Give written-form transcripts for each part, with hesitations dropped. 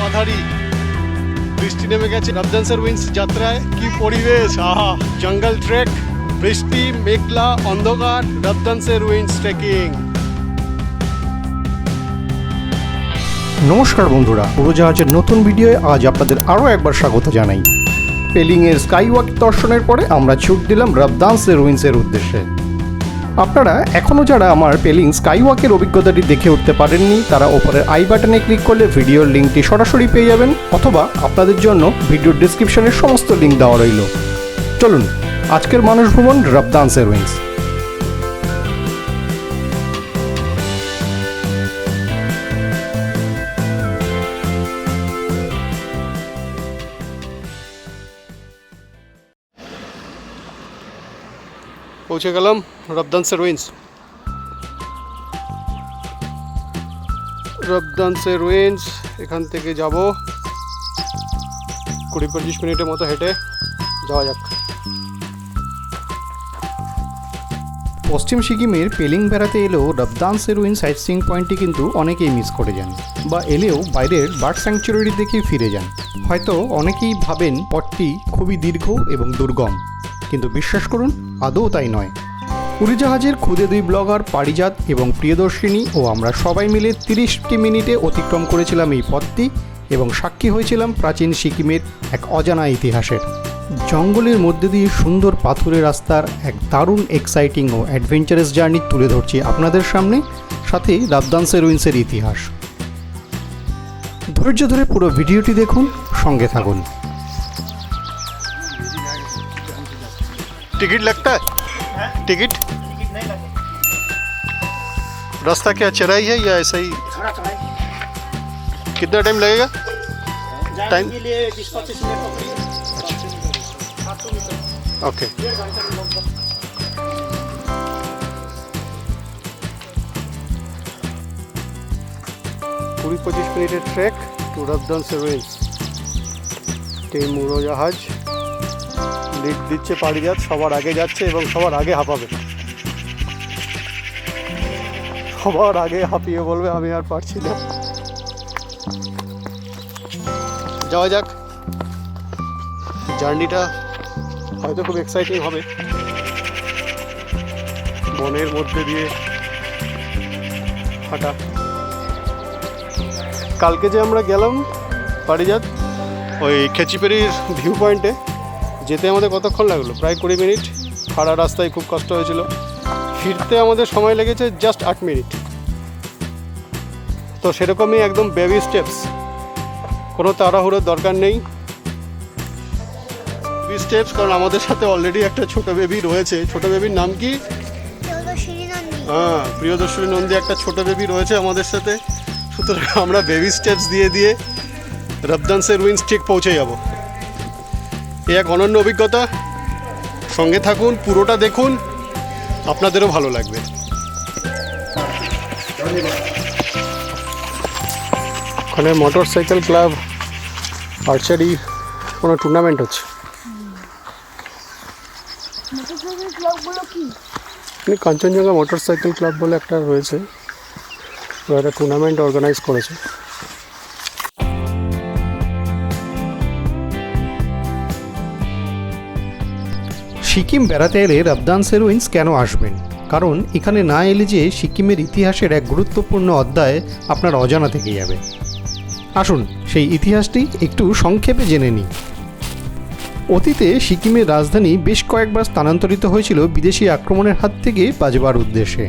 মাঝারি বৃষ্টি নেমে গেছে রাবদানসের উইন্স যাত্রায়। কি পরিবেশ! আহা, জঙ্গল ট্রেক, বৃষ্টি, মেঘলা, অন্ধকার, রাবদানসের উইন্স ট্রেকিং। নমস্কার বন্ধুরা, উড়োজাহাজের নতুন ভিডিওয়ে আজ আপনাদের আরও একবার স্বাগত জানাই। পেলিংয়ের স্কাইওয়াক দর্শনের পরে আমরা ছুট দিলাম রাবদানসের উইন্সের উদ্দেশ্যে। আপনারা এখনও যারা আমার পেলিং স্কাইওয়াকের অভিজ্ঞতাটি দেখে উঠতে পারেননি, তারা ওপরের আই বাটনে ক্লিক করলে ভিডিওর লিঙ্কটি সরাসরি পেয়ে যাবেন, অথবা আপনাদের জন্য ভিডিওর ডিসক্রিপশনের সমস্ত লিঙ্ক দেওয়া রইল। চলুন আজকের মানুষ ভ্রমণ রাবদানসের উইন্স। পৌঁছে গেলাম রাবদানসের উইন্স। রাবদানসের উইন্স এখান থেকে যাব 20-25 মিনিটের মতো হেঁটে যাওয়া যাক। পশ্চিম সিকিমের পেলিং বেড়াতে এলেও রাবদানসের উইন্স সাইট সিইং পয়েন্টটি কিন্তু অনেকেই মিস করে যান, বা এলেও বাইরের বার্ড স্যাংচুয়ারি দেখে ফিরে যান। হয়তো অনেকেই ভাবেন পথটি খুবই দীর্ঘ এবং দুর্গম, কিন্তু বিশ্বাস করুন আদৌ তাই নয়। উড়োজাহাজের খুদে দুই ব্লগার পারিজাত এবং প্রিয়দর্শিনী ও আমরা সবাই মিলে 30টি মিনিটে অতিক্রম করেছিলাম এই পথটি এবং সাক্ষী হয়েছিলাম প্রাচীন সিকিমের এক অজানা ইতিহাসের। জঙ্গলের মধ্যে দিয়ে সুন্দর পাথুরে রাস্তার এক দারুণ এক্সাইটিং ও অ্যাডভেঞ্চারাস জার্নি তুলে ধরছি আপনাদের সামনে, সাথে রাবদানসের উইন্সের ইতিহাস। ধৈর্য ধরে পুরো ভিডিওটি দেখুন, সঙ্গে থাকুন। टिकट लगता है? टिकट नहीं लगे। रास्ता क्या चढ़ाई है या ऐसा ही? थोड़ा चढ़ाई। कितना टाइम लगेगा? जाने टाइम? के लिए 20-25 मिनट तो लगेगा। 700 मीटर। ओके। 1.5 घंटे में लगभग। 20-25 মিনিটের ট্রেক টু রাবদানসের উইন্স। টিম উড়োজাহাজ লিড দিচ্ছে পারিজাত, সবার আগে যাচ্ছে এবং সবার আগে হাঁপাবে। সবার আগে হাঁপিয়ে বলবে আমি আর পারছি না। যাওয়া যাক। জার্নিটা হয়তো খুব এক্সাইটিং হবে, বনের মধ্যে দিয়ে হাঁটা। কালকে যে আমরা গেলাম পারিজাত ওই খেচিপেরির ভিউ পয়েন্টে, যেতে আমাদের কতক্ষণ লাগলো? প্রায় 20 মিনিট। খাড়া রাস্তায় খুব কষ্ট হয়েছিল। ফিরতে আমাদের সময় লেগেছে জাস্ট 8 মিনিট। তো সেরকমই একদম বেবি স্টেপস, কোনো তাড়াহুড়োর দরকার নেই। বেবি স্টেপস, কারণ আমাদের সাথে অলরেডি একটা ছোট বেবি রয়েছে। ছোট বেবির নাম কি? হ্যাঁ, প্রিয়দর্শিনী নন্দী একটা ছোট বেবি রয়েছে আমাদের সাথে। সুতরাং আমরা বেবি স্টেপস দিয়ে দিয়ে রাবদানসের উইন্স ঠিক পৌঁছে যাব। এই এক অনন্য অভিজ্ঞতা। সঙ্গে থাকুন, পুরোটা দেখুন, আপনাদেরও ভালো লাগবে। ওখানে মোটর সাইকেল ক্লাব আর্চারি কোনো টুর্নামেন্ট হচ্ছে। কাঞ্চনজঙ্ঘা মোটর সাইকেল ক্লাব বলে একটা রয়েছে, ওরা একটা টুর্নামেন্ট অর্গানাইজ করেছে। সিকিম বেড়াতে এলে রাবদানসের উইন্স কেন আসবেন? কারণ এখানে না এলে যে সিকিমের ইতিহাসের এক গুরুত্বপূর্ণ অধ্যায় আপনার অজানা থেকে যাবে। আসুন সেই ইতিহাসটি একটু সংক্ষেপে জেনে নিই। অতীতে সিকিমের রাজধানী বেশ কয়েকবার স্থানান্তরিত হয়েছিল বিদেশি আক্রমণের হাত থেকে বাঁচবার উদ্দেশ্যে।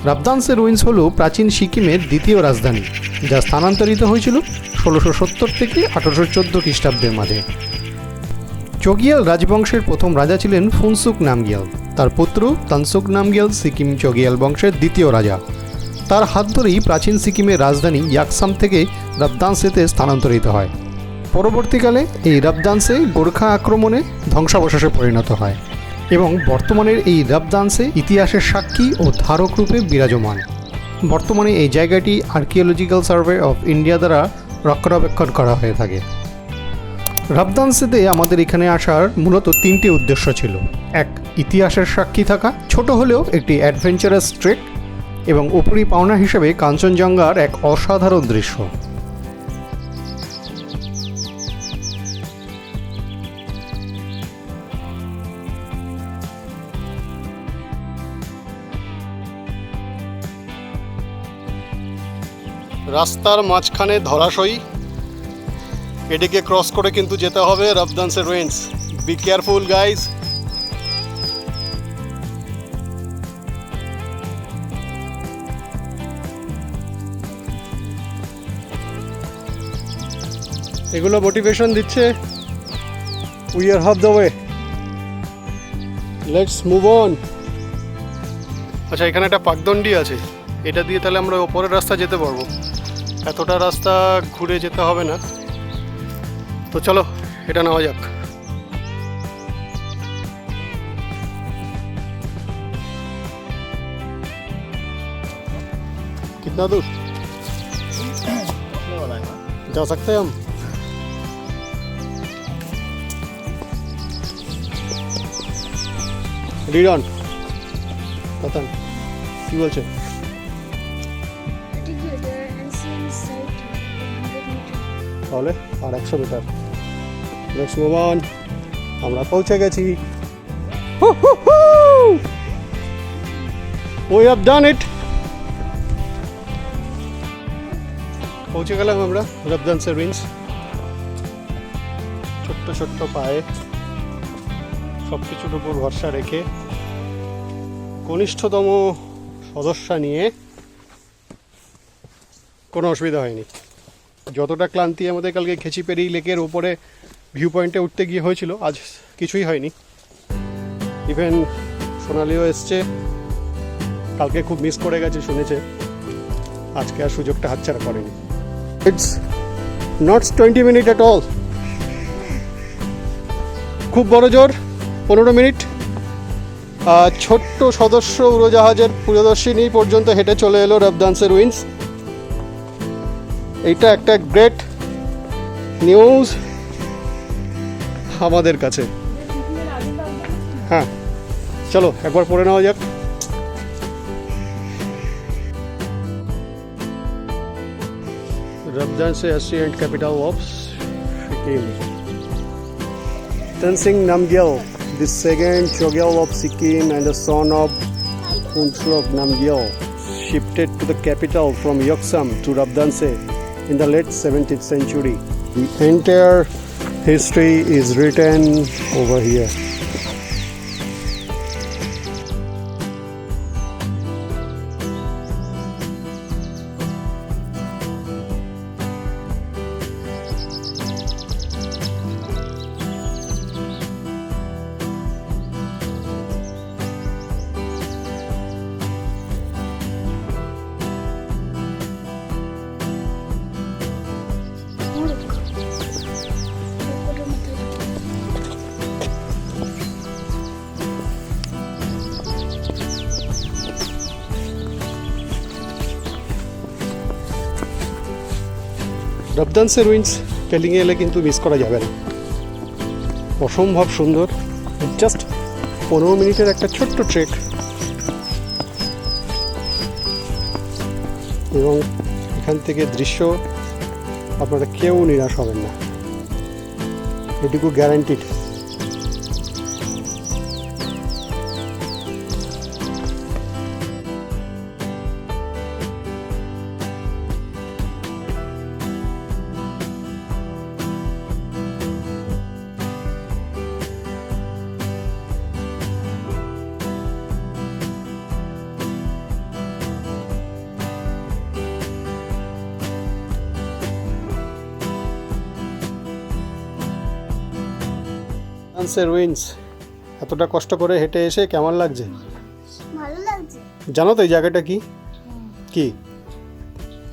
রাবদানসের উইন্স হল প্রাচীন সিকিমের দ্বিতীয় রাজধানী, যা স্থানান্তরিত হয়েছিল 1670 থেকে 1814 খ্রিস্টাব্দের মাঝে। চগিয়াল রাজবংশের প্রথম রাজা ছিলেন ফুনসুক নামগিয়াল। তার পুত্র তানসুক নামগিয়াল সিকিম চগিয়াল বংশের দ্বিতীয় রাজা। তার হাত ধরেই প্রাচীন সিকিমের রাজধানী ইয়াকসাম থেকে রাবদানসেতে স্থানান্তরিত হয়। পরবর্তীকালে এই রাবদানসে গোর্খা আক্রমণে ধ্বংসাবশেষে পরিণত হয় এবং বর্তমানের এই রাবদানসে ইতিহাসের সাক্ষী ও ধারক রূপে বিরাজমান। বর্তমানে এই জায়গাটি আর্কিওলজিক্যাল সার্ভে অফ ইন্ডিয়া দ্বারা রক্ষণাবেক্ষণ করা হয়ে থাকে। রাবদানসেতে আমাদের এখানে আসার মূলত 3টি উদ্দেশ্য ছিল। এক, ইতিহাসের সাক্ষী থাকা, ছোট হলেও একটি অ্যাডভেঞ্চারাস ট্রেক, এবং উপরি পাওনা হিসেবে কাঞ্চনজঙ্ঘার এক অসাধারণ দৃশ্য। রাস্তার মাঝখানে ধরাশয়ী, এদিকে ক্রস করে কিন্তু যেতে হবে রবদানসের রুইন্স। Be careful guys. এগুলো মোটিভেশন দিচ্ছে, we are half the way, let's move on. আচ্ছা, এখানে একটা পাকদণ্ডি আছে, এটা দিয়ে তাহলে আমরা ওপরের রাস্তা যেতে পারবো, এতটা রাস্তা ঘুরে যেতে হবে না। তো চলো এটা নেওয়া যাক। कितना दूर जा सकते हैं हम? रीड ऑन पतन কি বলছে? তাহলে আর 100 মিটার। Next move on. আমরা পৌঁছে গেছি। উই হ্যাভ ডান ইট। পৌঁছে গেলাম আমরা রবদানসের রুইন্স। ছোট্ট ছোট্ট পায়ে সব কিছুর উপর ভরসা রেখে কনিষ্ঠতম সদস্যা নিয়ে কোনো অসুবিধা হয়নি। যতটা ক্লান্তি আমাদের কালকে খেচিপেরি লেকের ওপরে ভিউ পয়েন্টে উঠতে গিয়ে হয়েছিল, আজ কিছুই হয়নি। ইভেন সোনালিও এসছে, কালকে খুব মিস করে গেছে শুনেছে, আজকে আর সুযোগটা হাতছাড়া করেনি। It's not 20 minute at all, খুব বড় জোর 15 মিনিট। ছোট্ট সদস্য উড়োজাহাজের পরিদর্শিনী পর্যন্ত হেঁটে চলে এলো রবদানসের রুইন্স। এইটা একটা গ্রেট নিউজ আমাদের কাছে। হ্যাঁ, চলো একবার পড়ে নেওয়া যাক। Rabdanse ancient capital of Sikkim. Tenzing Namgyal, the second Chogyal of Sikkim and the son of Phuntsrok Namgyal, shifted to the capital from Yeoksam to Rabdanse in the late 17th century. The entire history is written over here. রবদানসের ruins পেলিংয়ে এলে কিন্তু miss করা যাবে না, অসম্ভব সুন্দর। Just 15 মিনিটের একটা ছোট্ট ট্রেক, এবং এখান থেকে দৃশ্য আপনারা কেউ নিরাশ হবেন না, এটুকু গ্যারান্টিড। রবদানসের রুইন্স এতটা কষ্ট করে হেঁটে এসে কেমন লাগছে? ভালো লাগছে। জানো তো এই জায়গাটা কি? কি?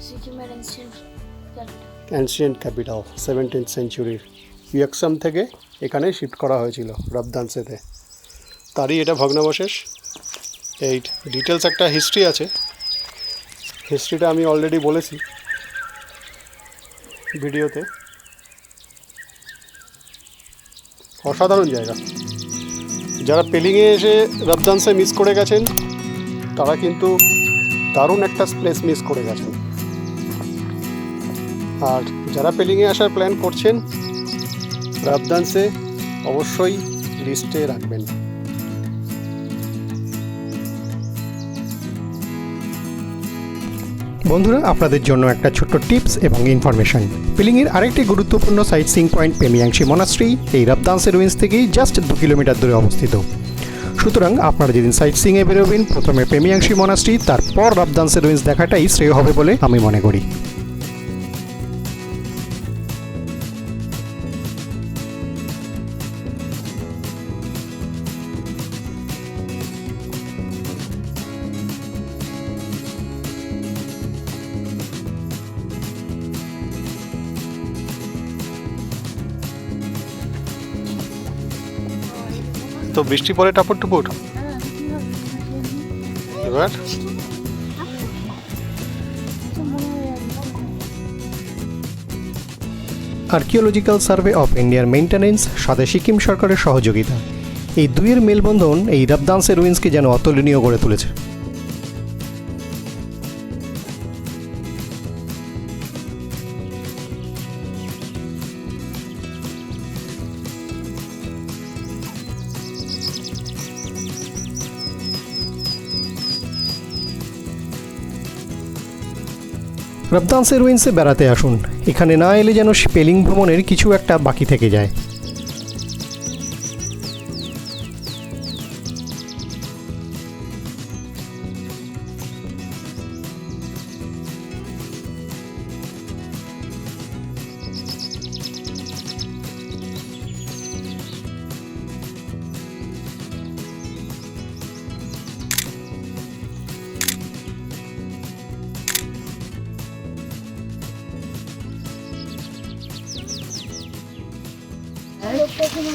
সিকিমের অ্যানশিয়েন্ট ক্যাপিটাল 17th সেঞ্চুরির। ইয়কসাম থেকে এখানে শিফট করা হয়েছিল রবদানসেতে, তারই এটা ভগ্নাবশেষ। এই ডিটেলস একটা হিস্ট্রি আছে, হিস্ট্রিটা আমি অলরেডি বলেছি ভিডিওতে। অসাধারণ জায়গা। যারা পেলিংয়ে এসে রবদানসে মিস করে গেছেন তারা কিন্তু দারুণ একটা প্লেস মিস করে গেছেন। আর যারা পেলিংয়ে আসার প্ল্যান করছেন রবদানসে অবশ্যই লিস্টে রাখবেন। বন্ধুরা, আপনাদের জন্য একটা ছোট্ট টিপস এবং ইনফরমেশন। পিলিংয়ের আরেকটি গুরুত্বপূর্ণ সাইট সিইং পয়েন্ট পেমিয়াংশি মনাস্ট্রি এই রাবদানসের রুইন্স থেকেই জাস্ট 2 কিলোমিটার দূরে অবস্থিত। সুতরাং আপনারা যেদিন সাইট সিইংয়ে বেরোবেন, প্রথমে পেমিয়াংশি মনাস্ট্রি, তারপর রাবদানসের রুইন্স দেখাটাই শ্রেয় হবে বলে আমি মনে করি। তো বৃষ্টি পড়ে টাপুর টুপুর এবার আর্কিওলজিক্যাল সার্ভে অফ ইন্ডিয়ার মেইনটেনেন্স, সাথে সিকিম সরকারের সহযোগিতা, এই দুইয়ের মেলবন্ধন এই রাবদানসের রুইন্সকে যেন অতুলনীয় করে তুলেছে। রাবদানসের রুইন্সে বেড়াতে আসুন, এখানে না এলে যেন পেলিং ভ্রমণের কিছু একটা বাকি থেকে যায়।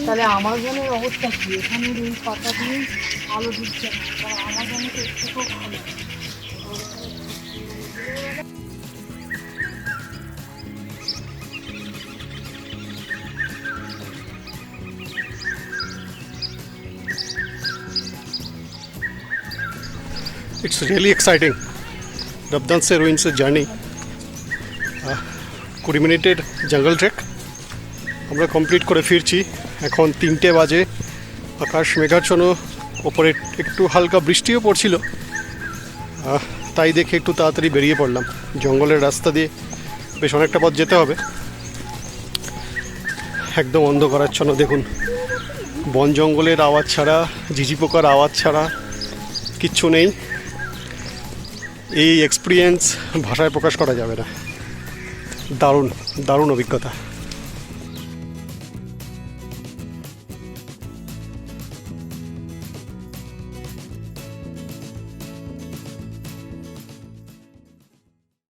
তাহলে আমাজনের অবস্থা কি? এখানে এই পাতা দিয়ে আলো দিচ্ছে না, আমাজনে তো একটু ভালো। ইটস রিয়েলি এক্সাইটিং রাবদানসের রুইন্সের জার্নি। 20 মিনিটের জঙ্গল ট্রেক আমরা কমপ্লিট করে ফিরছি। এখন 3টে বাজে, আকাশ মেঘাচ্ছন্ন, ওপরে একটু হালকা বৃষ্টিও পড়ছিল, তাই দেখে একটু তাড়াতাড়ি বেরিয়ে পড়লাম। জঙ্গলের রাস্তা দিয়ে বেশ অনেকটা পথ যেতে হবে, একদম অন্ধকারাচ্ছন্ন। দেখুন, বন জঙ্গলের আওয়াজ ছাড়া, ঝিঝি পোকার আওয়াজ ছাড়া কিচ্ছু নেই। এই এক্সপিরিয়েন্স ভাষায় প্রকাশ করা যাবে না। দারুণ দারুণ অভিজ্ঞতা।